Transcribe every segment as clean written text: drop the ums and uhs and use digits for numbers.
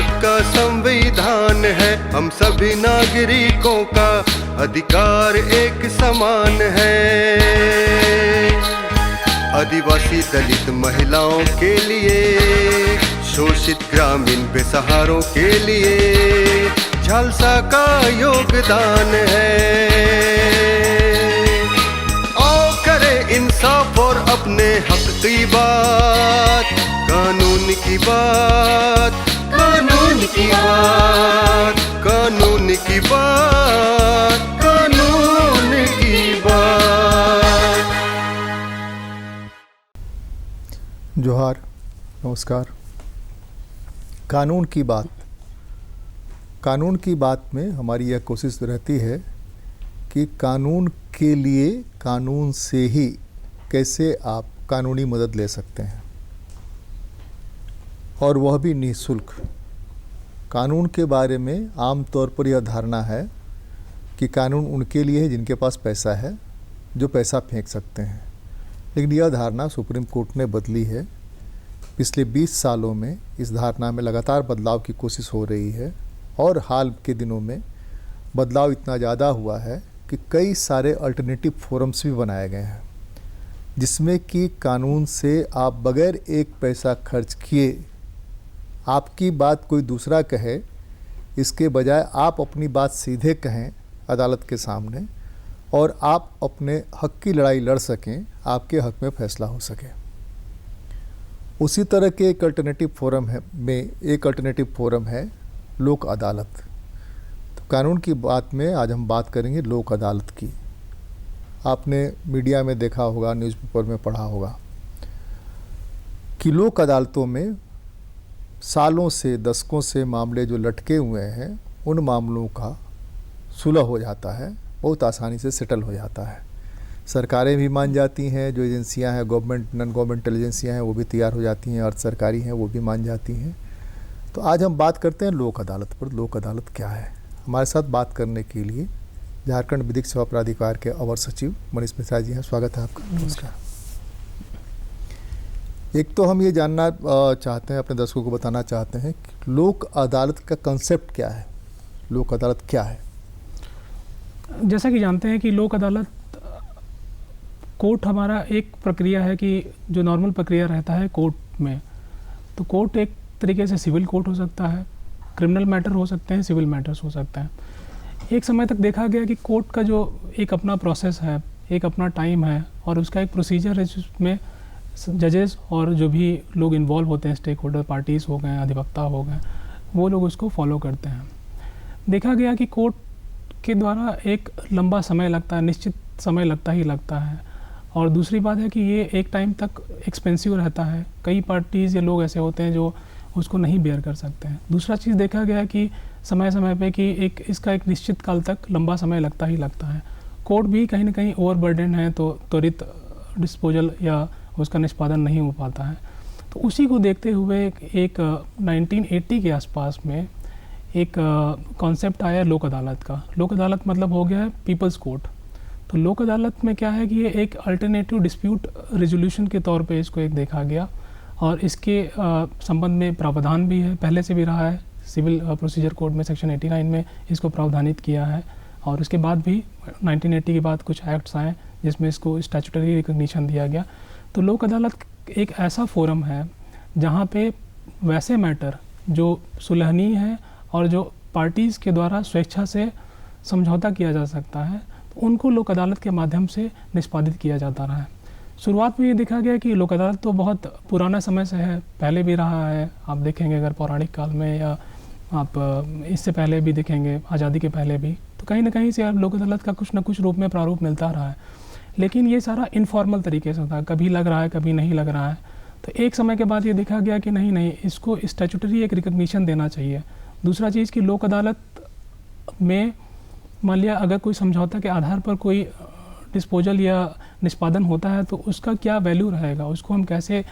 भारत का संविधान है, हम सभी नागरिकों का अधिकार एक समान है। आदिवासी दलित महिलाओं के लिए, शोषित ग्रामीण बेसहारों के लिए झालसा का योगदान है। आओ करें इंसाफ और अपने हक की बात, कानून की बात, कानून की बात, कानून की बात, कानून की बात। जोहार, नमस्कार। कानून की बात, कानून की बात में हमारी यह कोशिश रहती है कि कानून के लिए कानून से ही कैसे आप कानूनी मदद ले सकते हैं, और वह भी निःशुल्क। कानून के बारे में आम तौर पर यह धारणा है कि कानून उनके लिए है जिनके पास पैसा है, जो पैसा फेंक सकते हैं। लेकिन यह धारणा सुप्रीम कोर्ट ने बदली है। पिछले 20 सालों में इस धारणा में लगातार बदलाव की कोशिश हो रही है, और हाल के दिनों में बदलाव इतना ज़्यादा हुआ है कि कई सारे अल्टरनेटिव फोरम्स भी बनाए गए हैं, जिसमें कि कानून से आप बगैर एक पैसा खर्च किए आपकी बात कोई दूसरा कहे, इसके बजाय आप अपनी बात सीधे कहें अदालत के सामने, और आप अपने हक की लड़ाई लड़ सकें, आपके हक में फैसला हो सके। उसी तरह के एक अल्टरनेटिव फोरम है लोक अदालत। तो कानून की बात में आज हम बात करेंगे लोक अदालत की। आपने मीडिया में देखा होगा, न्यूज़पेपर में पढ़ा होगा कि लोक अदालतों में सालों से, दशकों से मामले जो लटके हुए हैं, उन मामलों का सुलह हो जाता है, बहुत आसानी से सेटल हो जाता है। सरकारें भी मान जाती हैं, जो एजेंसियां हैं, गवर्नमेंट नॉन गवर्नमेंटल एजेंसियां हैं, वो भी तैयार हो जाती हैं, अर्ध सरकारी हैं, वो भी मान जाती हैं। तो आज हम बात करते हैं लोक अदालत पर। लोक अदालत क्या है? हमारे साथ बात करने के लिए झारखंड विधिक सेवा प्राधिकार के अवर सचिव मनीष मिश्रा जी हैं। स्वागत है आपका। नमस्कार। एक तो हम ये जानना चाहते हैं, अपने दर्शकों को बताना चाहते हैं कि लोक अदालत का कंसेप्ट क्या है, लोक अदालत क्या है? जैसा कि जानते हैं कि लोक अदालत कोर्ट हमारा एक प्रक्रिया है कि जो नॉर्मल प्रक्रिया रहता है कोर्ट में, तो कोर्ट एक तरीके से सिविल कोर्ट हो सकता है, क्रिमिनल मैटर हो सकते हैं, सिविल मैटर्स हो सकते हैं। एक समय तक देखा गया कि कोर्ट का जो एक अपना प्रोसेस है, एक अपना टाइम है, और उसका एक प्रोसीजर है जिसमें जजेस और जो भी लोग इन्वॉल्व होते हैं, स्टेक होल्डर पार्टीज़ हो गए, अधिवक्ता हो गए, वो लोग उसको फॉलो करते हैं। देखा गया कि कोर्ट के द्वारा एक लंबा समय लगता है, निश्चित समय लगता ही लगता है, और दूसरी बात है कि ये एक टाइम तक एक्सपेंसिव रहता है। कई पार्टीज़ या लोग ऐसे होते हैं जो उसको नहीं बेयर कर सकते हैं। दूसरा चीज़ देखा गया कि समय समय पे कि इसका एक निश्चित काल तक लंबा समय लगता ही लगता है। कोर्ट भी कहीं ना कहीं ओवरबर्डन है, तो त्वरित डिस्पोजल या उसका निष्पादन नहीं हो पाता है। तो उसी को देखते हुए एक 1980 के आसपास में एक कॉन्सेप्ट आया लोक अदालत का। लोक अदालत मतलब हो गया है पीपल्स कोर्ट। तो लोक अदालत में क्या है कि ये एक अल्टरनेटिव डिस्प्यूट रेजोल्यूशन के तौर पे इसको एक देखा गया, और इसके संबंध में प्रावधान भी है, पहले से भी रहा है। सिविल प्रोसीजर कोड में सेक्शन 89 में इसको प्रावधानित किया है, और उसके बाद भी 1980 के बाद कुछ एक्ट्स आए जिसमें इसको स्टैट्यूटरी रिकॉग्निशन दिया गया। तो लोक अदालत एक ऐसा फोरम है जहाँ पे वैसे मैटर जो सुलहनीय है और जो पार्टीज़ के द्वारा स्वेच्छा से समझौता किया जा सकता है, तो उनको लोक अदालत के माध्यम से निष्पादित किया जाता रहा है। शुरुआत में ये देखा गया कि लोक अदालत तो बहुत पुराना समय से है, पहले भी रहा है। आप देखेंगे अगर पौराणिक काल में, या आप इससे पहले भी देखेंगे, आज़ादी के पहले भी, तो कहीं ना कहीं से अब लोक अदालत का कुछ न कुछ रूप में प्रारूप मिलता रहा है। लेकिन ये सारा इनफॉर्मल तरीके से था, कभी लग रहा है, कभी नहीं लग रहा है। तो एक समय के बाद ये देखा गया कि नहीं, इसको स्टैट्यूटरी एक रिकग्निशन देना चाहिए। दूसरा चीज़ कि लोक अदालत में मान लिया अगर कोई समझौता के आधार पर कोई डिस्पोजल या निष्पादन होता है, तो उसका क्या वैल्यू रहेगा, उसको हम कैसे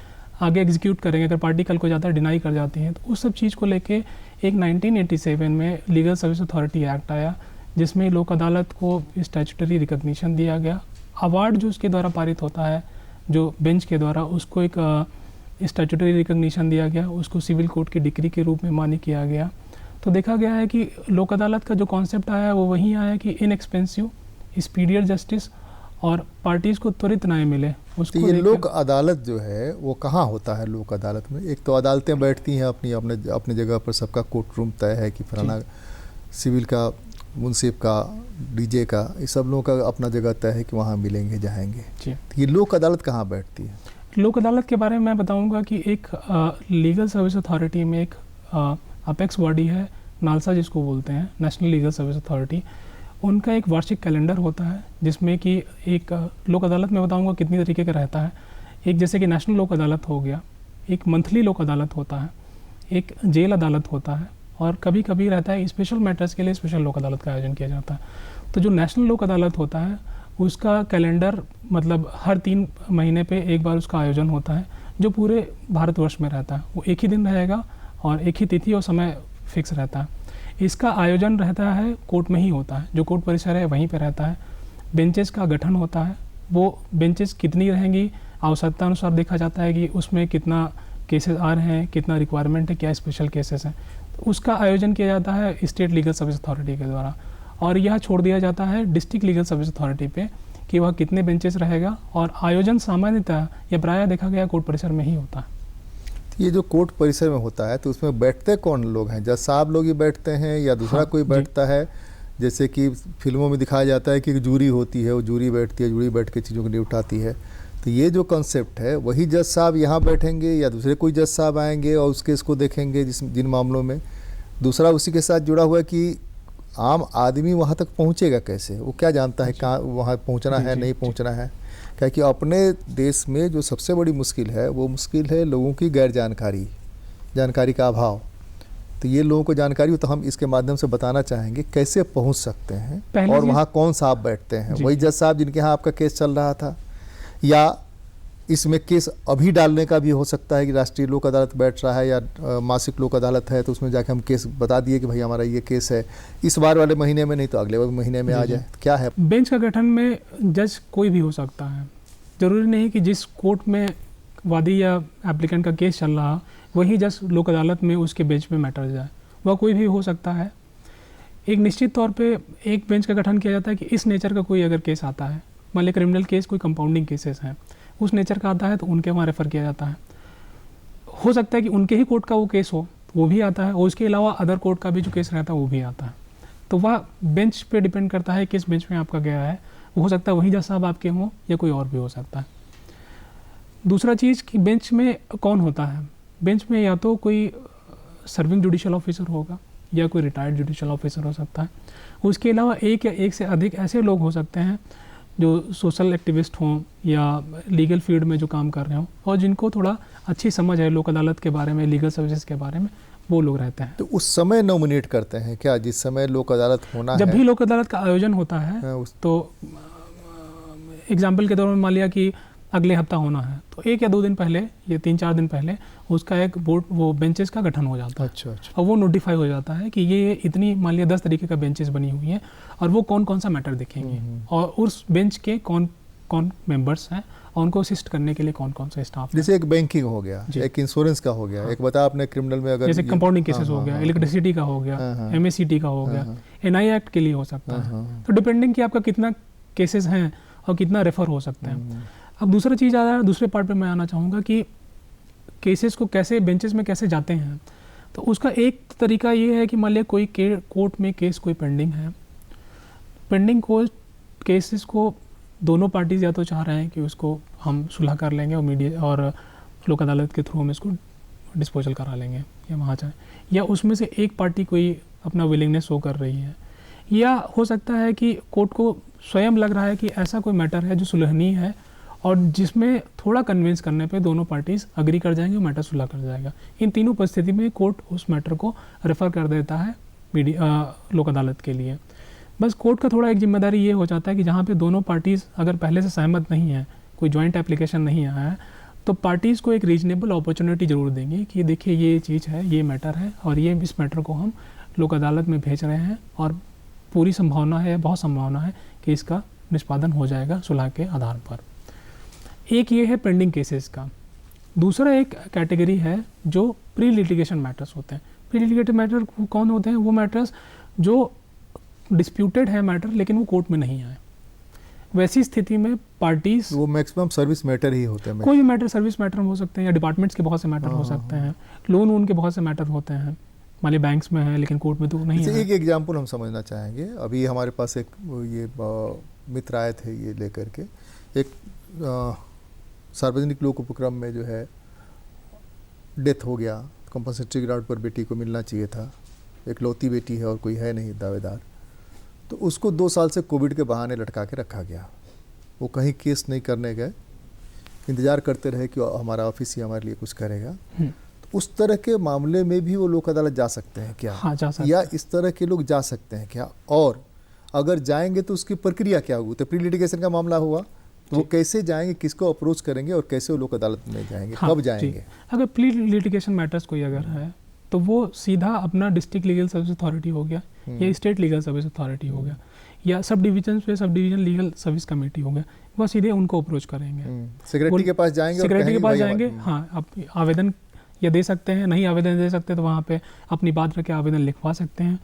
आगे एग्जीक्यूट करेंगे अगर पार्टी कल को ज़्यादा डिनाई कर जाती है। तो उस सब चीज़ को लेके एक 1987 में लीगल सर्विस अथॉरिटी एक्ट आया, जिसमें लोक अदालत को स्टैट्यूटरी रिकग्निशन दिया गया। अवार्ड जो उसके द्वारा पारित होता है, जो बेंच के द्वारा, उसको एक स्टैट्यूटरी रिकॉग्निशन दिया गया, उसको सिविल कोर्ट की डिक्री के रूप में मान्य किया गया। तो देखा गया है कि लोक अदालत का जो कॉन्सेप्ट आया है वो वही आया कि इनएक्सपेंसिव, स्पीडियर जस्टिस और पार्टीज़ को त्वरित न्याय मिले उसको। तो ये लोक अदालत जो है वो कहाँ होता है? लोक अदालत में एक तो अदालतें बैठती हैं अपनी अपने जगह पर, सबका कोर्ट रूम तय है कि फलाना सिविल का, मुंसिफ का, डीजे का, ये सब लोगों का अपना जगह तय है कि वहाँ मिलेंगे जाएंगे। जी। तो ये लोक अदालत कहाँ बैठती है? लोक अदालत के बारे में मैं बताऊंगा कि एक लीगल सर्विस अथॉरिटी में एक अपेक्स बॉडी है, नालसा जिसको बोलते हैं, नेशनल लीगल सर्विस अथॉरिटी। उनका एक वार्षिक कैलेंडर होता है जिसमें कि एक लोक अदालत में बताऊंगा कितनी तरीके का रहता है। एक जैसे कि नेशनल लोक अदालत हो गया, एक मंथली लोक अदालत होता है, एक जेल अदालत होता है, और कभी कभी रहता है स्पेशल मैटर्स के लिए स्पेशल लोक अदालत का आयोजन किया जाता है। तो जो नेशनल लोक अदालत होता है उसका कैलेंडर मतलब हर 3 महीने पे एक बार उसका आयोजन होता है, जो पूरे भारतवर्ष में रहता है। वो एक ही दिन रहेगा और एक ही तिथि और समय फिक्स रहता है। इसका आयोजन रहता है कोर्ट में ही होता है, जो कोर्ट परिसर है वहीं पे रहता है। बेंचेस का गठन होता है, वो बेंचेस कितनी रहेंगी आवश्यकता अनुसार देखा जाता है कि उसमें कितना केसेस आ रहे हैं, कितना रिक्वायरमेंट है, क्या स्पेशल केसेस हैं, तो उसका आयोजन किया जाता है स्टेट लीगल सर्विस अथॉरिटी के द्वारा। और यह छोड़ दिया जाता है डिस्ट्रिक्ट लीगल सर्विस अथॉरिटी पे कि वह कितने बेंचेस रहेगा, और आयोजन सामान्यतः या प्रायः देखा गया कोर्ट परिसर में ही होता है। ये जो कोर्ट परिसर में होता है तो उसमें बैठते कौन लोग हैं? जज साहब लोग ही बैठते हैं या दूसरा कोई बैठता है? जैसे कि फिल्मों में दिखाया जाता है कि जूरी होती है, वो जूरी बैठती है, जूरी बैठ के चीज़ों को निपटाती है। तो ये जो कॉन्सेप्ट है वही जज साहब यहाँ बैठेंगे या दूसरे कोई जज साहब आएंगे और उस केस को देखेंगे जिन मामलों में? दूसरा उसी के साथ जुड़ा हुआ है कि आम आदमी वहाँ तक पहुँचेगा कैसे? वो क्या जानता है कहाँ वहाँ पहुँचना है, नहीं पहुँचना है? क्या कि अपने देश में जो सबसे बड़ी मुश्किल है वो मुश्किल है लोगों की गैर जानकारी का अभाव। तो ये लोगों को जानकारी हो तो हम इसके माध्यम से बताना चाहेंगे कैसे पहुंच सकते हैं और वहाँ कौन साहब बैठते हैं? वही जज साहब जिनके यहाँ आपका केस चल रहा था, या इसमें केस अभी डालने का भी हो सकता है कि राष्ट्रीय लोक अदालत बैठ रहा है या मासिक लोक अदालत है तो उसमें जाके हम केस बता दिए कि भाई हमारा ये केस है इस बार वाले महीने में, नहीं तो अगले वाले महीने में आ जाए? क्या है? बेंच का गठन में जज कोई भी हो सकता है, जरूरी नहीं कि जिस कोर्ट में वादी या एप्लीकेंट का केस चल रहा वही जज लोक अदालत में उसके बेंच में मैटर जाए, वह कोई भी हो सकता है। एक निश्चित तौर पे एक बेंच का गठन किया जाता है कि इस नेचर का कोई अगर केस आता है, मान ली क्रिमिनल केस, कोई कंपाउंडिंग केसेस हैं, उस नेचर का आता है तो उनके वहाँ रेफ़र किया जाता है। हो सकता है कि उनके ही कोर्ट का वो केस हो, वो भी आता है, और उसके अलावा अदर कोर्ट का भी जो केस रहता है वो भी आता है। तो वह बेंच पे डिपेंड करता है किस बेंच में आपका गया है। वो हो सकता है वही जज साहब आपके हों या कोई और भी हो सकता है। दूसरा चीज़ कि बेंच में कौन होता है, बेंच में या तो कोई सर्विंग जुडिशियल ऑफिसर होगा या कोई रिटायर्ड जुडिशियल ऑफिसर हो सकता है। उसके अलावा एक या एक से अधिक ऐसे लोग हो सकते हैं जो सोशल एक्टिविस्ट हों या लीगल फील्ड में जो काम कर रहे हों और जिनको थोड़ा अच्छी समझ है लोक अदालत के बारे में, लीगल सर्विसेज के बारे में, वो लोग रहते हैं। तो उस समय नॉमिनेट करते हैं क्या, जिस समय लोक अदालत होना जब है? भी लोक अदालत का आयोजन होता है तो एग्जाम्पल के तौर में मान लिया कि अगले हफ्ता होना है तो 1 या 2 दिन पहले या 3-4 दिन पहले उसका एक बोर्ड, वो बेंचेस का गठन हो जाता है। अच्छा। और वो नोटिफाई हो जाता है कि ये इतनी मान लिया 10 तरीके का बेंचेस बनी हुई हैं और वो कौन कौन सा मैटर देखेंगे और उस बेंच के कौन कौन मेंबर्स हैं और उनको असिस्ट करने के लिए कौन कौन सा स्टाफ। जैसे एक बैंकिंग हो गया, एक इंश्योरेंस का हो गया, एक बता आपने क्रिमिनल में अगर जैसे कंपाउंडिंग केसेस हो गया, इलेक्ट्रिसिटी का हो गया, MACT का हो गया, NI एक्ट के लिए हो सकता है। तो डिपेंडिंग कि आपका कितना केसेस हैं और कितना रेफर हो सकते हैं। अब दूसरा चीज़ आ रहा है, दूसरे पार्ट पे मैं आना चाहूँगा कि केसेस को कैसे बेंचेस में कैसे जाते हैं। तो उसका एक तरीका ये है कि मान लिया कोई कोर्ट में केस कोई पेंडिंग है, पेंडिंग कोर्ट केसेस को दोनों पार्टीज या तो चाह रहे हैं कि उसको हम सुलह कर लेंगे और मीडिया और लोक अदालत के थ्रू हम इसको डिस्पोजल करा लेंगे या वहाँ चाहें, या उसमें से एक पार्टी कोई अपना विलिंगनेस शो कर रही है, या हो सकता है कि कोर्ट को स्वयं लग रहा है कि ऐसा कोई मैटर है जो सुलहनीय है और जिसमें थोड़ा कन्विंस करने पे दोनों पार्टीज अग्री कर जाएंगे और मैटर सुलह कर जाएगा। इन तीनों परिस्थिति में कोर्ट उस मैटर को रेफ़र कर देता है लोक अदालत के लिए। बस कोर्ट का थोड़ा एक जिम्मेदारी ये हो जाता है कि जहाँ पे दोनों पार्टीज़ अगर पहले से सहमत नहीं है, कोई जॉइंट एप्लीकेशन नहीं आया है, तो पार्टीज़ को एक रीजनेबल अपॉर्चुनिटी ज़रूर देंगे कि देखिए ये चीज़ है, ये मैटर है और ये इस मैटर को हम लोक अदालत में भेज रहे हैं और पूरी संभावना है, बहुत संभावना है कि इसका निष्पादन हो जाएगा सुलह के आधार पर। एक ये है पेंडिंग केसेस का। दूसरा एक कैटेगरी है जो प्री लिटिगेशन मैटर्स होते हैं। प्री लिटिगेटेड मैटर कौन होते हैं? वो मैटर्स जो डिस्प्यूटेड है मैटर लेकिन वो कोर्ट में नहीं आए। वैसी स्थिति में पार्टीज, वो मैक्सिमम सर्विस मैटर ही होते हैं। कोई भी मैटर, सर्विस मैटर हो सकते हैं या डिपार्टमेंट्स के बहुत से मैटर हो सकते हैं, लोन वोन के बहुत से मैटर होते हैं, मान ली बैंक्स में है लेकिन कोर्ट में तो नहीं है। एक एग्जांपल हम समझना चाहेंगे। अभी हमारे पास एक ये मित्र आए थे ये लेकर के, एक सार्वजनिक लोक उपक्रम में जो है डेथ हो गया, कंपनसेटरी ग्राउंड पर बेटी को मिलना चाहिए था, एक लौती बेटी है और कोई है नहीं दावेदार, तो उसको 2 साल से कोविड के बहाने लटका के रखा गया। वो कहीं केस नहीं करने गए, इंतज़ार करते रहे कि हमारा ऑफिस ही हमारे लिए कुछ करेगा। तो उस तरह के मामले में भी वो लोक अदालत जा सकते हैं क्या? हाँ, जा सकते या हैं। इस तरह के लोग जा सकते हैं क्या? और अगर जाएंगे तो उसकी प्रक्रिया क्या होगी? तो प्री लिटिगेशन का मामला हुआ तो वो कैसे जाएंगे, किसको अप्रोच करेंगे और कैसे वो लोक अदालत में जाएंगे, हाँ, कब जाएंगे? अगर प्री लिटिगेशन मैटर्स कोई अगर है तो वो सीधा अपना डिस्ट्रिक्ट लीगल सर्विस अथॉरिटी हो गया या स्टेट लीगल सर्विस अथॉरिटी हो गया या सब डिवीजन पे sub division legal service committee हो गया, वह सीधे उनको अप्रोच करेंगे। सेक्रेटरी के पास जाएंगे, सेक्रेटरी के पास जाएंगे, हाँ, आप आवेदन या दे सकते हैं, नहीं आवेदन दे सकते तो वहाँ पे अपनी बात रख के आवेदन लिखवा सकते हैं।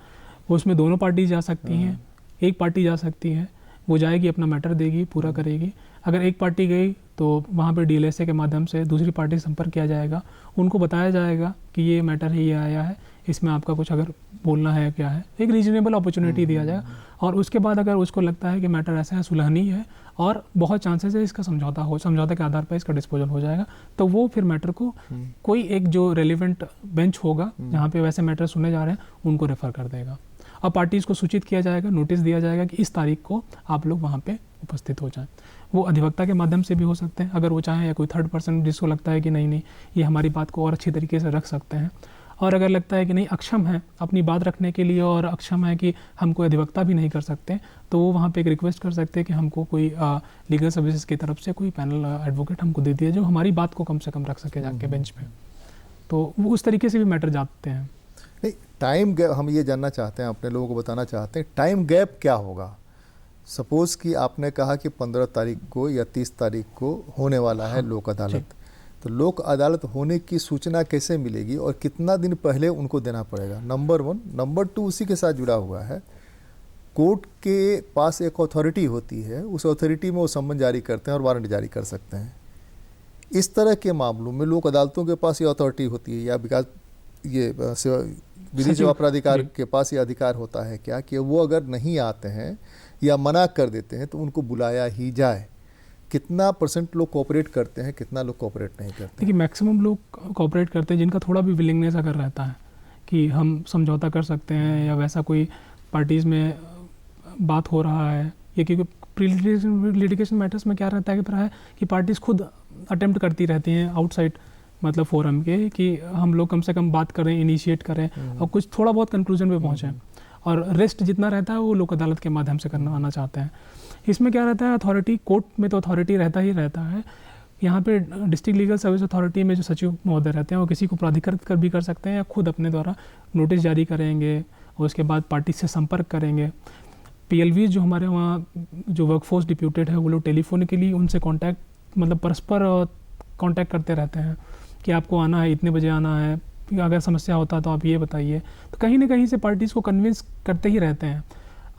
उसमें दोनों पार्टी जा सकती हैं, एक पार्टी जा सकती है, वो जाएगी अपना मैटर देगी, पूरा करेगी। अगर एक पार्टी गई तो वहाँ पे DLSA के माध्यम से दूसरी पार्टी से संपर्क किया जाएगा, उनको बताया जाएगा कि ये मैटर है, ये आया है, इसमें आपका कुछ अगर बोलना है क्या है, एक रीजनेबल अपॉर्चुनिटी दिया जाएगा। और उसके बाद अगर उसको लगता है कि मैटर ऐसा है, सुलहनी है और बहुत चांसेस है इसका समझौता के आधार पर इसका डिस्पोजल हो जाएगा, तो वो फिर मैटर को कोई एक जो रेलिवेंट बेंच होगा जहाँ पे वैसे मैटर सुने जा रहे हैं उनको रेफर कर देगा। और पार्टीज़ को सूचित किया जाएगा, नोटिस दिया जाएगा कि इस तारीख को आप लोग वहाँ पे उपस्थित हो जाएं। वो अधिवक्ता के माध्यम से भी हो सकते हैं अगर वो चाहें, या कोई थर्ड पर्सन जिसको लगता है कि नहीं ये हमारी बात को और अच्छी तरीके से रख सकते हैं। और अगर लगता है कि नहीं, अक्षम है अपनी बात रखने के लिए और अक्षम है कि हम कोई अधिवक्ता भी नहीं कर सकते, तो वो वहाँ पे एक रिक्वेस्ट कर सकते हैं कि हमको कोई लीगल सर्विसेज की तरफ से कोई पैनल एडवोकेट हमको दे दिया जो हमारी बात को कम से कम रख सके जाके बेंच पे। तो वो उस तरीके से भी मैटर जाते हैं। नहीं, टाइम गैप हम ये जानना चाहते हैं, अपने लोगों को बताना चाहते हैं, टाइम गैप क्या होगा? सपोज कि आपने कहा कि 15 तारीख को या 30 तारीख को होने वाला है लोक अदालत, तो लोक अदालत होने की सूचना कैसे मिलेगी और कितना दिन पहले उनको देना पड़ेगा? नंबर 1। नंबर 2 उसी के साथ जुड़ा हुआ है, कोर्ट के पास एक अथॉरिटी होती है, उस अथॉरिटी में वो सम्मन जारी करते हैं और वारंट जारी कर सकते हैं। इस तरह के मामलों में लोक अदालतों के पास ये अथॉरिटी होती है या विकास ये विधि सेवा प्राधिकार के पास ये अधिकार होता है क्या कि वो अगर नहीं आते हैं या मना कर देते हैं तो उनको बुलाया ही जाए? कितना % लोग कोऑपरेट करते हैं, कितना लोग कोऑपरेट नहीं करते? देखिए, मैक्सिमम लोग कोऑपरेट करते हैं जिनका थोड़ा भी विलिंगनेस अगर रहता है कि हम समझौता कर सकते हैं या वैसा कोई पार्टीज़ में बात हो रहा है, या क्योंकि प्री लिटिगेशन मैटर्स में क्या रहता है कि पार्टीज़ खुद अटेम्प्ट करती रहती हैं आउटसाइड मतलब फोरम के कि हम लोग कम से कम बात करें, इनिशिएट करें और कुछ थोड़ा बहुत कंक्लूजन पे पहुँचें, और रेस्ट जितना रहता है वो लोक अदालत के माध्यम से आना चाहते हैं। इसमें क्या रहता है, अथॉरिटी कोर्ट में तो अथॉरिटी रहता ही रहता है। यहाँ पे डिस्ट्रिक्ट लीगल सर्विस अथॉरिटी में जो सचिव महोदय रहते हैं वो किसी को प्राधिकृत भी कर सकते हैं या खुद अपने द्वारा नोटिस जारी करेंगे और उसके बाद पार्टी से संपर्क करेंगे। PLV जो हमारे वहाँ जो वर्कफोर्स डिप्यूटेड है वो लोग टेलीफोनिकली उनसे कॉन्टैक्ट मतलब परस्पर कॉन्टैक्ट करते रहते हैं कि आपको आना है, इतने बजे आना है, अगर समस्या होता तो आप ये बताइए। तो कहीं ना कहीं से पार्टीज़ को कन्विंस करते ही रहते हैं।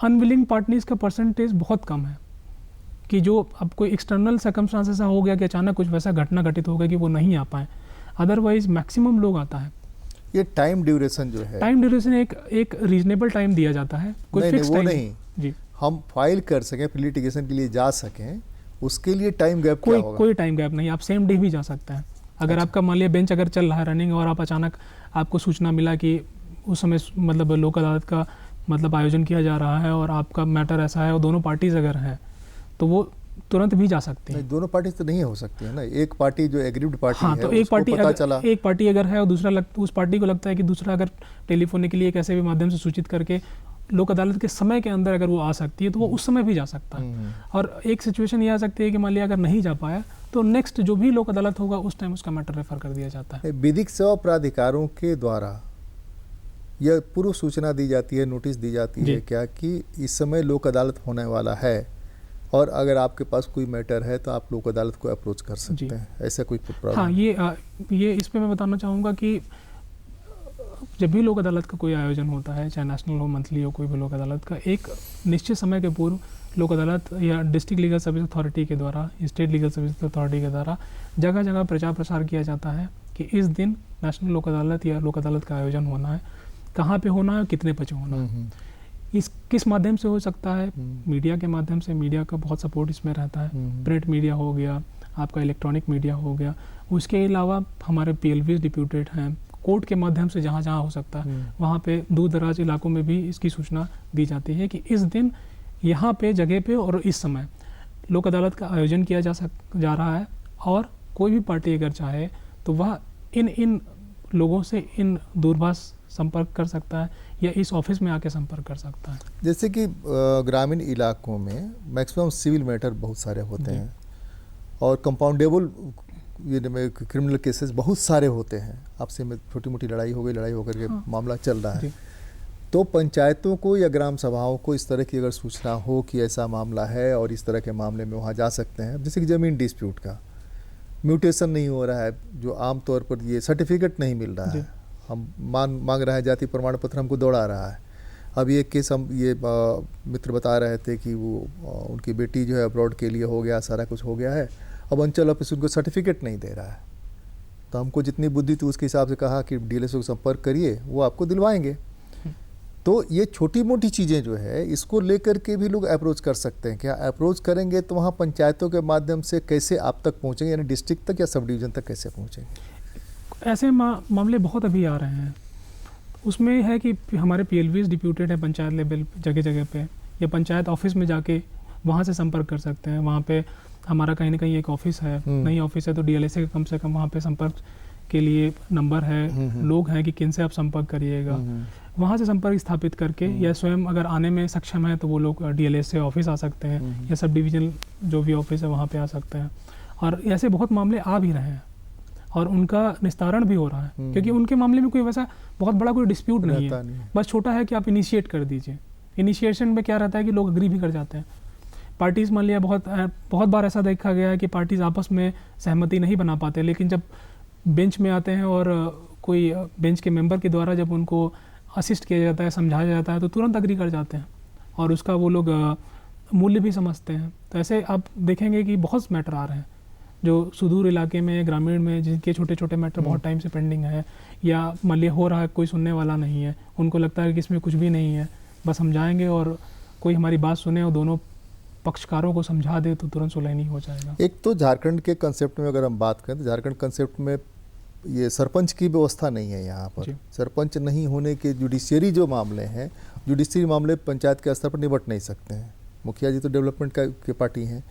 अनविलिंग पार्टीज़ का परसेंटेज बहुत कम है कि जो अब कोई एक्सटर्नल सर्कमस्टांस ऐसा हो गया कि अचानक कुछ वैसा घटना घटित हो गया कि वो नहीं आ पाए, अदरवाइज मैक्सिमम लोग आता है। ये टाइम ड्यूरेशन जो है, टाइम ड्यूरेशन एक रीजनेबल टाइम दिया जाता है, कोई फिक्स टाइम नहीं जी। हम फाइल कर सकें, प्री लिटिगेशन के लिए जा सकें, उसके लिए टाइम गैप क्या होगा? कोई टाइम गैप नहीं, आप सेम डे भी जा सकते हैं। अगर आपका मान लिया बेंच अगर चल रहा है रनिंग और आप अचानक आपको सूचना मिला कि उस समय मतलब लोक अदालत का मतलब आयोजन किया जा रहा है और आपका मैटर ऐसा है और दोनों पार्टीज अगर हैं तो वो तुरंत भी जा सकती है। दोनों पार्टी तो नहीं हो सकती है ना, एक पार्टी जो एग्रीव्ड पार्टी हाँ, है, तो एक पार्टी अगर है और दूसरा उस पार्टी को लगता है कि दूसरा अगर टेलीफोन के लिए कैसे भी माध्यम से सूचित करके लोक अदालत के समय के अंदर अगर वो आ सकती है तो वो उस समय भी जा सकता है। और एक सिचुएशन ये आ सकती है कि मान लिया अगर नहीं जा पाया तो नेक्स्ट जो भी लोक अदालत होगा उस टाइम उसका मैटर रेफर कर दिया जाता है। विधिक सेवा प्राधिकारों के द्वारा यह पूर्व सूचना दी जाती है, नोटिस दी जाती है क्या कि इस समय लोक अदालत होने वाला है, और अगर आपके पास कोई मैटर है तो आप लोक अदालत को अप्रोच कर सकते जी। हैं, ऐसा कोई प्रॉब्लम? हाँ, ये इस पे मैं बताना चाहूँगा कि जब भी लोक अदालत का कोई आयोजन होता है, चाहे नेशनल हो, मंथली हो, कोई भी लोक अदालत का, एक निश्चित समय के पूर्व लोक अदालत या डिस्ट्रिक्ट लीगल सर्विस अथॉरिटी के द्वारा, स्टेट लीगल सर्विस अथॉरिटी के द्वारा जगह जगह प्रचार प्रसार किया जाता है कि इस दिन नेशनल लोक अदालत या लोक अदालत का आयोजन होना है, कहाँ पे होना है, कितने बजे होना है। इस किस माध्यम से हो सकता है? मीडिया के माध्यम से, मीडिया का बहुत सपोर्ट इसमें रहता है। प्रिंट मीडिया हो गया, आपका इलेक्ट्रॉनिक मीडिया हो गया, उसके अलावा हमारे PLVs डिप्यूटेड हैं, कोर्ट के माध्यम से जहाँ जहाँ हो सकता है वहाँ पे दूर दराज इलाकों में भी इसकी सूचना दी जाती है कि इस दिन यहाँ पे जगह पे और इस समय लोक अदालत का आयोजन किया जा रहा है, और कोई भी पार्टी अगर चाहे तो वह इन लोगों से इन दूरभाष संपर्क कर सकता है या इस ऑफिस में आके संपर्क कर सकता है। जैसे कि ग्रामीण इलाकों में मैक्सिमम सिविल मैटर बहुत सारे होते हैं और कंपाउंडेबल ये क्रिमिनल केसेस बहुत सारे होते हैं। आपसे में छोटी मोटी लड़ाई हो गई, लड़ाई होकर के मामला चल रहा है, तो पंचायतों को या ग्राम सभाओं को इस तरह की अगर सूचना हो कि ऐसा मामला है और इस तरह के मामले में वहाँ जा सकते हैं। जैसे कि ज़मीन डिस्प्यूट का म्यूटेशन नहीं हो रहा है, जो आमतौर पर ये सर्टिफिकेट नहीं मिल रहा है, हम मांग रहे हैं, जाति प्रमाण पत्र हमको दौड़ा रहा है। अब ये केस हम ये मित्र बता रहे थे कि वो उनकी बेटी जो है अब्रॉड के लिए हो गया, सारा कुछ हो गया है, अब अंचल ऑफिस उनको सर्टिफिकेट नहीं दे रहा है। तो हमको जितनी बुद्धि थी उसके हिसाब से कहा कि DLSO को संपर्क करिए, वो आपको दिलवाएंगे। तो ये छोटी मोटी चीज़ें जो है इसको लेकर के भी लोग अप्रोच कर सकते हैं। क्या अप्रोच करेंगे तो वहाँ पंचायतों के माध्यम से कैसे आप तक पहुँचेंगे, यानी डिस्ट्रिक्ट तक या सब डिवीज़न तक कैसे पहुँचेंगे? ऐसे मामले बहुत अभी आ रहे हैं। उसमें है कि हमारे PLVs डिप्यूटेड है पंचायत लेवल जगह जगह पे, या पंचायत ऑफिस में जाके वहाँ से संपर्क कर सकते हैं। वहाँ पे हमारा कहीं ना कहीं एक ऑफिस है, नई ऑफिस है, तो DLSA का कम से कम वहाँ पे संपर्क के लिए नंबर है, लोग हैं कि किन से आप संपर्क करिएगा। वहाँ से संपर्क स्थापित करके या स्वयं अगर आने में सक्षम है तो वो लोग DLSA ऑफिस आ सकते हैं या सब डिवीजन जो भी ऑफिस है वहाँ पे आ सकते हैं। और ऐसे बहुत मामले आ भी रहे हैं और उनका निस्तारण भी हो रहा है, क्योंकि उनके मामले में कोई वैसा बहुत बड़ा कोई डिस्प्यूट नहीं है, बस छोटा है कि आप इनिशिएट कर दीजिए। इनिशिएशन में क्या रहता है कि लोग अग्री भी कर जाते हैं। पार्टीज़ मान लिया, बहुत बार ऐसा देखा गया है कि पार्टीज़ आपस में सहमति नहीं बना पाते, लेकिन जब बेंच में आते हैं और कोई बेंच के मेंबर के द्वारा जब उनको असिस्ट किया जाता है, समझाया जाता है, तो तुरंत अग्री कर जाते हैं और उसका वो लोग मूल्य भी समझते हैं। तो ऐसे आप देखेंगे कि बहुत मैटर आ रहे हैं जो सुदूर इलाके में, ग्रामीण में, जिनके छोटे छोटे मैटर बहुत टाइम से पेंडिंग है या मान लिया हो रहा है, कोई सुनने वाला नहीं है, उनको लगता है कि इसमें कुछ भी नहीं है, बस हम जाएंगे और कोई हमारी बात सुने और दोनों पक्षकारों को समझा दे तो तुरंत सुलह नहीं हो जाएगा। एक तो झारखंड के कंसेप्ट में अगर हम बात करें तो झारखंड कंसेप्ट में ये सरपंच की व्यवस्था नहीं है। यहाँ पर सरपंच नहीं होने के जुडिशियरी जो मामले हैं, जुडिशियरी मामले पंचायत के स्तर पर निपट नहीं सकते हैं। मुखिया जी तो डेवलपमेंट के पार्टी हैं,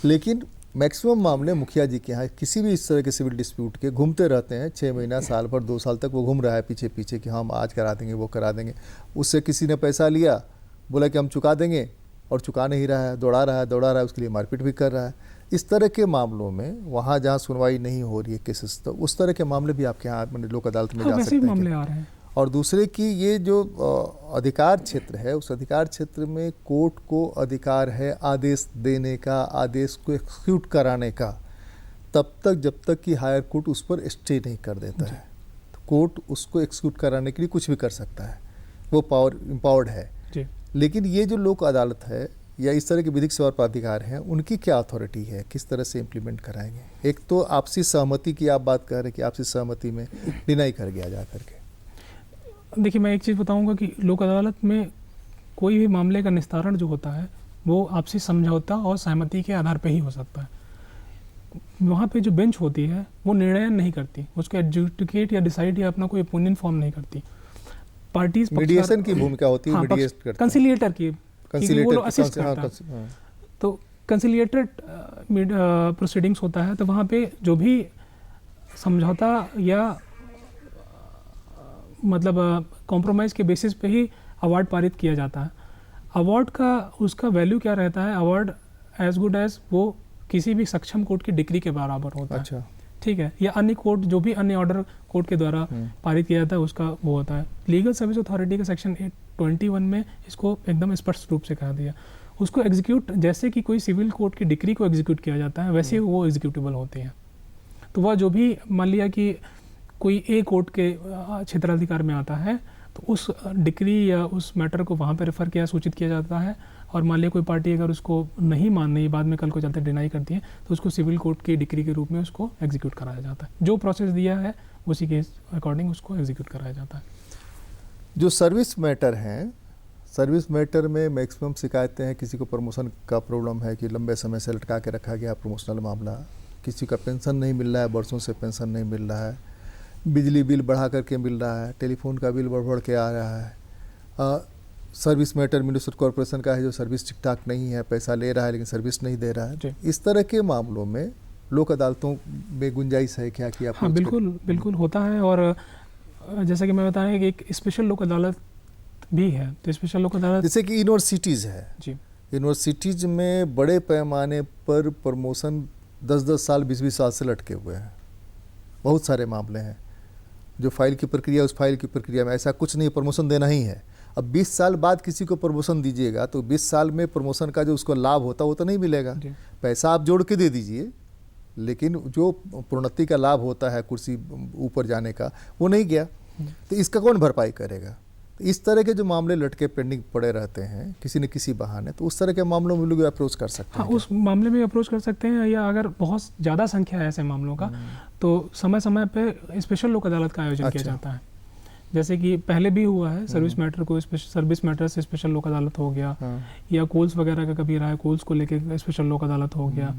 लेकिन मैक्सिमम मामले मुखिया जी के यहाँ किसी भी इस तरह के सिविल डिस्प्यूट के घूमते रहते हैं। 6 महीना, साल भर, 2 साल तक वो घूम रहा है पीछे पीछे कि हम आज करा देंगे, वो करा देंगे। उससे किसी ने पैसा लिया, बोला कि हम चुका देंगे, और चुका नहीं रहा है, दौड़ा रहा है, उसके लिए मारपीट भी कर रहा है। इस तरह के मामलों में वहाँ जहाँ सुनवाई नहीं हो रही है केसेस, तो उस तरह के मामले भी आपके यहाँ लोक अदालत में जा सकते हैं। मामले आ रहे हैं। और दूसरे की ये जो अधिकार क्षेत्र है, उस अधिकार क्षेत्र में कोर्ट को अधिकार है आदेश देने का, आदेश को एक्सिक्यूट कराने का, तब तक जब तक कि हायर कोर्ट उस पर स्टे नहीं कर देता है। तो कोर्ट उसको एक्सिक्यूट कराने के लिए कुछ भी कर सकता है, वो पावर इम्पावर्ड है। लेकिन ये जो लोक अदालत है या इस तरह के विधिक सेवा प्राधिकार हैं, उनकी क्या अथॉरिटी है, किस तरह से इम्प्लीमेंट कराएंगे? एक तो आपसी सहमति की आप बात कर रहे हैं कि आपसी सहमति में डिनाई कर गया जा करके। देखिए, मैं एक चीज़ बताऊंगा कि लोक अदालत में कोई भी मामले का निस्तारण जो होता है वो आपसी समझौता और सहमति के आधार पर ही हो सकता है। वहाँ पे जो बेंच होती है वो निर्णय नहीं करती, उसको एडजुडिकेट या डिसाइड या अपना कोई ओपिनियन फॉर्म नहीं करती। पार्टीज मीडिएशन की भूमिका होती है, मीडिएट करते हैं, कंसिलिएटर की, वो असिस्ट करता है। तो कंसिलिएटेड प्रोसीडिंग्स होता है, तो वहाँ पे जो भी समझौता या मतलब कॉम्प्रोमाइज़ के बेसिस पे ही अवार्ड पारित किया जाता है। अवार्ड का उसका वैल्यू क्या रहता है? अवार्ड एज गुड एज वो किसी भी सक्षम कोर्ट की डिग्री के बराबर होता है। अच्छा, ठीक है। या अन्य कोर्ट, जो भी अन्य ऑर्डर कोर्ट के द्वारा पारित किया जाता है, उसका वो होता है। लीगल सर्विस अथॉरिटी के सेक्शन 821 में इसको एकदम स्पष्ट रूप से कहा दिया। उसको एग्जीक्यूट, जैसे कि कोई सिविल कोर्ट की डिक्री को एग्जीक्यूट किया जाता है वैसे ही वो एग्जीक्यूटेबल होती हैं। तो वह जो भी मान लिया कि कोई ए कोर्ट के क्षेत्राधिकार में आता है तो उस डिक्री या उस मैटर को वहाँ पे रेफ़र किया, सूचित किया जाता है, और मान लिया कोई पार्टी अगर उसको नहीं मान रही, बाद में कल को चलते डिनाई करती है, तो उसको सिविल कोर्ट की डिक्री के रूप में उसको एग्जीक्यूट कराया जाता है। जो प्रोसेस दिया है उसी के अकॉर्डिंग उसको एग्जीक्यूट कराया जाता है। जो सर्विस मैटर हैं, सर्विस मैटर में मैक्सिमम शिकायतें हैं, किसी को प्रमोशन का प्रॉब्लम है कि लंबे समय से लटका के रखा गया प्रमोशनल मामला, किसी का पेंशन नहीं मिल रहा है, बरसों से पेंशन नहीं मिल रहा है, बिजली बिल बढ़ा करके मिल रहा है, टेलीफोन का बिल बढ़ के आ रहा है, सर्विस मैटर म्यूनिसिपल कॉरपोरेशन का है जो सर्विस ठीक ठाक नहीं है, पैसा ले रहा है लेकिन सर्विस नहीं दे रहा है। इस तरह के मामलों में लोक अदालतों में गुंजाइश है क्या कि आप? हाँ, बिल्कुल होता है। और जैसा कि मैं बताया कि एक स्पेशल लोक अदालत भी है, तो स्पेशल लोक अदालत जैसे कि यूनिवर्सिटीज़ है जी, यूनिवर्सिटीज़ में बड़े पैमाने पर प्रमोशन 10-10 साल 20-20 साल से लटके हुए हैं। बहुत सारे मामले हैं जो फाइल की प्रक्रिया, उस फाइल की प्रक्रिया में ऐसा कुछ नहीं, प्रमोशन देना ही है। अब 20 साल बाद किसी को प्रमोशन दीजिएगा तो 20 साल में प्रमोशन का जो उसको लाभ होता है वो तो नहीं मिलेगा। पैसा आप जोड़ के दे दीजिए लेकिन जो प्रोन्नति का लाभ होता है कुर्सी ऊपर जाने का वो नहीं गया, तो इसका कौन भरपाई करेगा? तो इस तरह के जो मामले लटके पेंडिंग पड़े रहते हैं किसी न किसी बहाने, तो उस तरह के मामलों में लोग अप्रोच कर सकते हैं। हाँ, उस मामले में अप्रोच कर सकते हैं, या अगर बहुत ज़्यादा संख्या है ऐसे मामलों का तो समय समय पे स्पेशल लोक अदालत का आयोजन किया जाता है। जैसे कि पहले भी हुआ है, सर्विस मैटर को सर्विस मैटर से स्पेशल लोक अदालत हो गया, या कोल्स वगैरह का कभी रहा है, कोल्स को लेके स्पेशल लोक अदालत हो गया।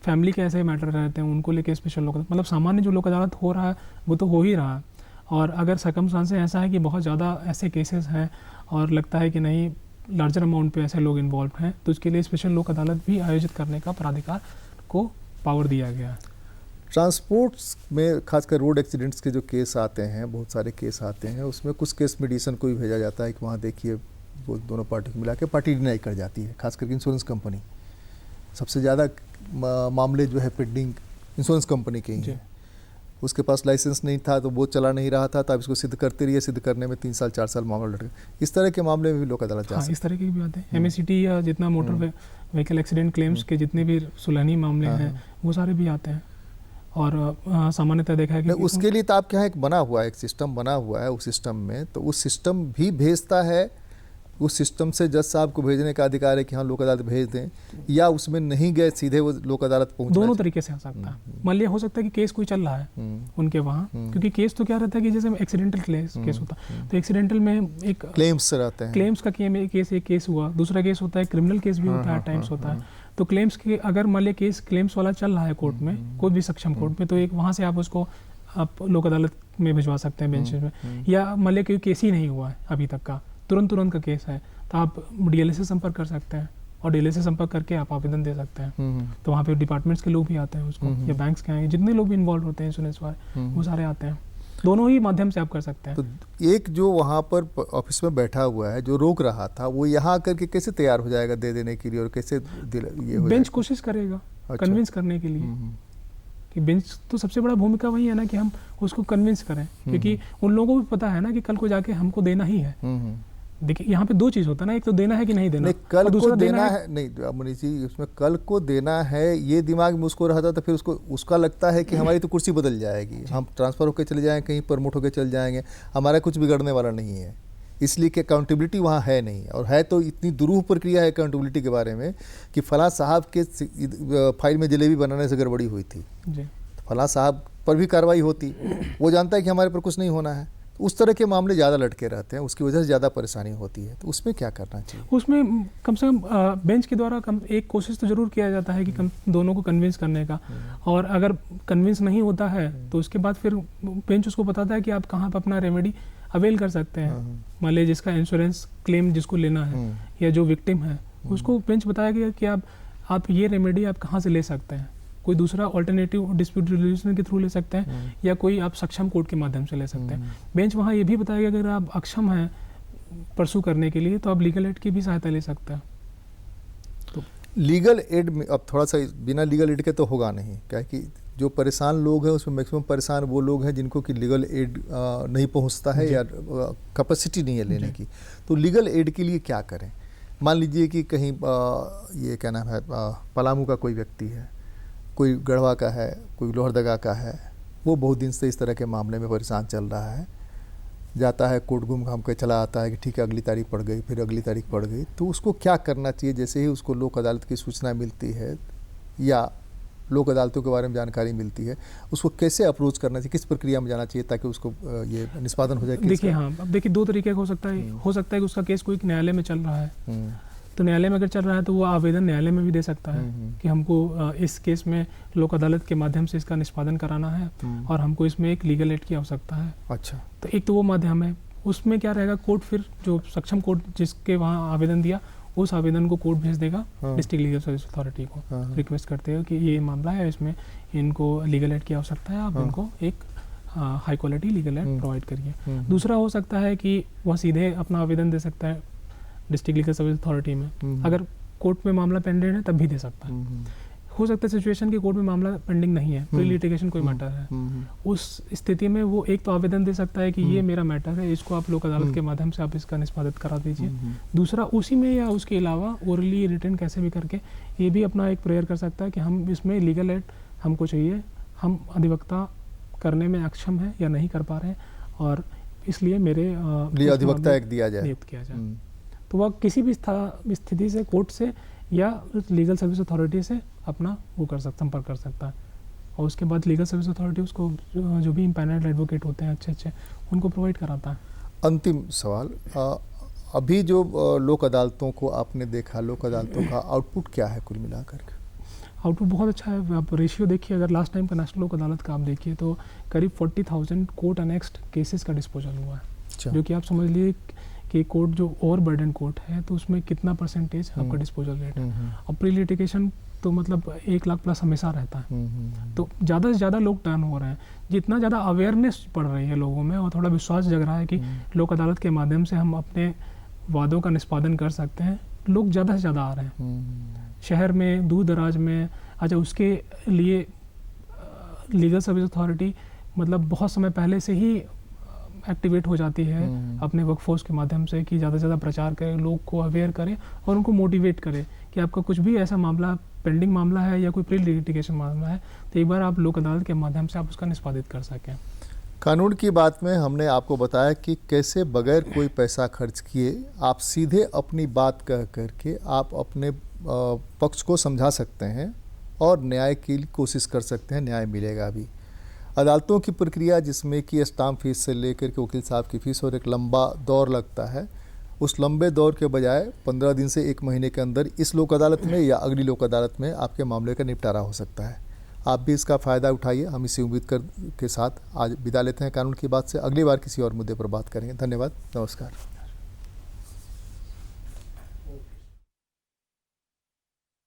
फैमिली के ऐसे मैटर रहते हैं उनको लेके स्पेशल लोक अदालत, मतलब सामान्य जो लोक अदालत हो रहा है वो तो हो ही रहा है। और अगर सर्कमस्टांसेस ऐसा है कि बहुत ज़्यादा ऐसे केसेस हैं और लगता है कि नहीं लार्जर अमाउंट पे ऐसे लोग इन्वॉल्व हैं, तो उसके लिए स्पेशल लोक अदालत भी आयोजित करने का प्राधिकार को पावर दिया गया है। ट्रांसपोर्ट्स में खासकर रोड एक्सीडेंट्स के जो केस आते हैं, बहुत सारे केस आते हैं, उसमें कुछ केस मेडिसन को भी भेजा जाता है कि वहाँ देखिए वो दोनों पार्टी को मिला के पार्टी डिनाई कर जाती है। खास करके इंश्योरेंस कंपनी, सबसे ज़्यादा मामले जो है पेंडिंग इंश्योरेंस कंपनी के ही हैं। उसके पास लाइसेंस नहीं था तो वो चला नहीं रहा था, तब इसको सिद्ध करते रहिए, सिद्ध करने में 3 साल 4 साल मामला लट गया। इस तरह के मामले में भी लोक अदालत जा सकते हैं। इस तरह की भी आते हैं। MACT या जितना मोटर व्हीकल एक्सीडेंट क्लेम्स के जितने भी सुलहनी मामले हैं वो सारे भी आते हैं। और सामान्यतः देखा है कि उसके लिए तो आपके यहाँ एक बना हुआ है, एक सिस्टम बना हुआ है। उस सिस्टम में तो उस सिस्टम भी भेजता है, उस सिस्टम से जज साहब को भेजने का अधिकार है कि हाँ लोक अदालत भेज दें, या उसमें नहीं गए सीधे वो लोक अदालत पहुँच? दोनों तरीके से हो सकता है। मान लिया हो सकता है कि केस कोई चल रहा है उनके वहाँ, क्योंकि केस तो क्या रहता है कि जैसे एक्सीडेंटल केस होता है तो एक्सीडेंटल में एक क्लेम्स रहते हैं, क्लेम्स का एक केस हुआ, दूसरा केस होता है क्रिमिनल केस भी होता है, टाइम्स होता है। तो क्लेम्स के अगर मान लिया केस क्लेम्स वाला चल रहा है कोर्ट में, कोई भी सक्षम कोर्ट में, तो एक वहाँ से आप उसको आप लोक अदालत में भिजवा सकते हैं बेंचेस में। या मान लिया कोई केस ही नहीं हुआ है अभी तक का, तुरंत का केस है, तो आप DLA से संपर्क कर सकते हैं और DLA से संपर्क करके आप आवेदन दे सकते हैं। तो वहाँ पे डिपार्टमेंट्स के लोग भी आते हैं उसको, या बैंक्स के आएंगे, जितने लोग भी इन्वॉल्व होते हैं इंश्योरेंस वाले वो सारे आते हैं। दोनों ही माध्यम से आप कर सकते हैं। तो एक जो वहाँ पर ऑफिस में बैठा हुआ है जो रोक रहा था, वो यहाँ आकर के कैसे तैयार हो जाएगा दे देने के लिए, और कैसे ये हो बेंच कोशिश करेगा कन्विंस करने के लिए कि बेंच तो सबसे बड़ा भूमिका वही है ना कि हम उसको कन्विंस करें, क्योंकि उन लोगों को भी पता है ना कि कल को जाके हमको देना ही है। देखिए यहाँ पे 2 चीज़ होता है ना, एक तो देना है कि नहीं देना, नहीं कल को देना है नहीं मनीष जी, उसमें कल को देना है ये दिमाग में उसको रहता तो फिर उसका लगता है कि हमारी तो कुर्सी बदल जाएगी, हम ट्रांसफ़र होकर चले जाएंगे, कहीं प्रमोट होकर चले जाएंगे, हमारा कुछ बिगड़ने वाला नहीं है। इसलिए कि अकाउंटेबिलिटी वहाँ है नहीं, और है तो इतनी दुरूह प्रक्रिया है अकाउंटेबिलिटी के बारे में कि फलां साहब के फाइल में जलेबी बनाने से गड़बड़ी हुई थी, फलां साहब पर भी कार्रवाई होती, वो जानता है कि हमारे पर कुछ नहीं होना है। उस तरह के मामले ज़्यादा लटके रहते हैं, उसकी वजह से ज़्यादा परेशानी होती है। तो उसमें क्या करना चाहिए? उसमें कम से कम बेंच के द्वारा एक कोशिश तो ज़रूर किया जाता है कि दोनों को कन्विंस करने का, और अगर कन्विंस नहीं होता है तो उसके बाद फिर बेंच उसको बताता है कि आप कहाँ पर अपना रेमेडी अवेल कर सकते हैं। मान लीजिए जिसका इंश्योरेंस क्लेम जिसको लेना है या जो विक्टिम है, उसको बेंच बताया गया कि आप ये रेमेडी आप कहाँ से ले सकते हैं। कोई दूसरा ऑल्टरनेटिव डिस्प्यूट रिजोल्यूशन के थ्रू ले सकते हैं, या कोई आप सक्षम कोर्ट के माध्यम से ले सकते हैं। बेंच वहाँ ये भी बताएगा अगर आप अक्षम हैं परसू करने के लिए तो आप लीगल एड की भी सहायता ले सकते हैं। तो लीगल एड में अब थोड़ा सा बिना लीगल एड के तो होगा नहीं, क्या कि जो परेशान लोग हैं उसमें मैक्सिमम परेशान वो लोग हैं जिनको कि लीगल एड नहीं पहुंचता है या कैपेसिटी नहीं है लेने की। तो लीगल एड के लिए क्या करें? मान लीजिए कि कहीं ये क्या नाम है, पलामू का कोई व्यक्ति है, कोई गढ़वा का है, कोई लोहरदगा का है, वो बहुत दिन से इस तरह के मामले में परेशान चल रहा है, जाता है कोर्ट घूम घाम के चला आता है कि ठीक है अगली तारीख पड़ गई, फिर अगली तारीख पड़ गई, तो उसको क्या करना चाहिए? जैसे ही उसको लोक अदालत की सूचना मिलती है या लोक अदालतों के बारे में जानकारी मिलती है, उसको कैसे अप्रोच करना चाहिए, किस प्रक्रिया में जाना चाहिए ताकि उसको ये निष्पादन हो जाए? देखिए हाँ, अब देखिए दो तरीके का हो सकता है कि उसका केस कोई न्यायालय में चल रहा है, तो न्यायालय में अगर चल रहा है तो वो आवेदन न्यायालय में भी दे सकता है कि हमको इस केस में लोक अदालत के माध्यम से इसका निष्पादन कराना है और हमको इसमें एक लीगल एड की आवश्यकता है। अच्छा, तो एक तो वो माध्यम है, उसमें क्या रहेगा, कोर्ट फिर जो सक्षम कोर्ट जिसके वहाँ आवेदन दिया उस आवेदन को कोर्ट भेज देगा डिस्ट्रिक्ट लीगल सर्विस अथॉरिटी को, रिक्वेस्ट करते हैं कि ये मामला है, इसमें इनको लीगल एड की आवश्यकता है, आप इनको एक high quality legal aid provide करिए। दूसरा हो सकता है कि वह सीधे अपना आवेदन दे सकता है डिस्ट्रिक्ट लीगल सर्विस अथॉरिटी में, अगर कोर्ट में मामला पेंडिंग है तब भी दे सकता है। हो सकता है सिचुएशन कि कोर्ट में मामला पेंडिंग नहीं है, प्री लिटिगेशन कोई मैटर है, उस स्थिति में वो एक तो आवेदन दे सकता है कि ये मेरा मैटर है, इसको आप लोक अदालत के माध्यम से आप इसका निष्पादित करा दीजिए। दूसरा उसी में या उसके अलावा ओरली रिटर्न कैसे भी करके ये भी अपना एक प्रेयर कर सकता है कि हम इसमें लीगल एड हमको चाहिए, हम अधिवक्ता करने में अक्षम है या नहीं कर पा रहे हैं और इसलिए मेरे अधिवक्ता एक दिया जाए, नियुक्त किया जाए। तो वह किसी भी स्थिति से कोर्ट से या लीगल सर्विस अथॉरिटी से अपना वो कर सकता, संपर्क कर सकता है और उसके बाद लीगल सर्विस अथॉरिटी उसको जो भी इम्पैनल्ड एडवोकेट होते हैं अच्छे उनको प्रोवाइड कराता है। अंतिम सवाल, अभी जो लोक अदालतों को आपने देखा, लोक अदालतों का आउटपुट क्या है कुल मिलाकर के? आउटपुट बहुत अच्छा है। आप रेशियो देखिए, अगर लास्ट टाइम का नेशनल लोक अदालत का आप देखिए तो करीब 40,000 कोर्ट अनेक्स्ड केसेस का डिस्पोजल हुआ है, जो कि आप समझ लीजिए कि कोर्ट जो ओवर बर्डन कोर्ट है तो उसमें कितना परसेंटेज आपका डिस्पोजल रेट है। और प्री लिटिगेशन तो मतलब 1 लाख प्लस हमेशा रहता है, तो ज़्यादा से ज़्यादा लोग टर्न हो रहे हैं। जितना ज़्यादा अवेयरनेस बढ़ रही है लोगों में और थोड़ा विश्वास जग रहा है कि लोक अदालत के माध्यम से हम अपने वादों का निष्पादन कर सकते हैं, लोग ज़्यादा से ज़्यादा आ रहे हैं शहर में, दूर दराज में। अच्छा, उसके लिए लीगल सर्विस अथॉरिटी मतलब बहुत समय पहले से ही एक्टिवेट हो जाती है अपने वर्कफोर्स के माध्यम से कि ज़्यादा से ज़्यादा प्रचार करें, लोग को अवेयर करें और उनको मोटिवेट करें कि आपका कुछ भी ऐसा मामला, पेंडिंग मामला है या कोई प्री लिटिगेशन मामला है तो एक बार आप लोक अदालत के माध्यम से आप उसका निष्पादित कर सकें। कानून की बात में हमने आपको बताया कि कैसे बगैर कोई पैसा खर्च किए आप सीधे अपनी बात कह करके आप अपने पक्ष को समझा सकते हैं और न्याय की कोशिश कर सकते हैं, न्याय मिलेगा भी। अदालतों की प्रक्रिया जिसमें कि स्टाम्प फीस से लेकर के वकील साहब की फीस और एक लंबा दौर लगता है, उस लंबे दौर के बजाय 15 दिन से 1 महीने के अंदर इस लोक अदालत में या अगली लोक अदालत में आपके मामले का निपटारा हो सकता है। आप भी इसका फ़ायदा उठाइए। हम इसी उम्मीद के साथ आज विदा लेते हैं कानून की बात से। अगली बार किसी और मुद्दे पर बात करेंगे। धन्यवाद, नमस्कार।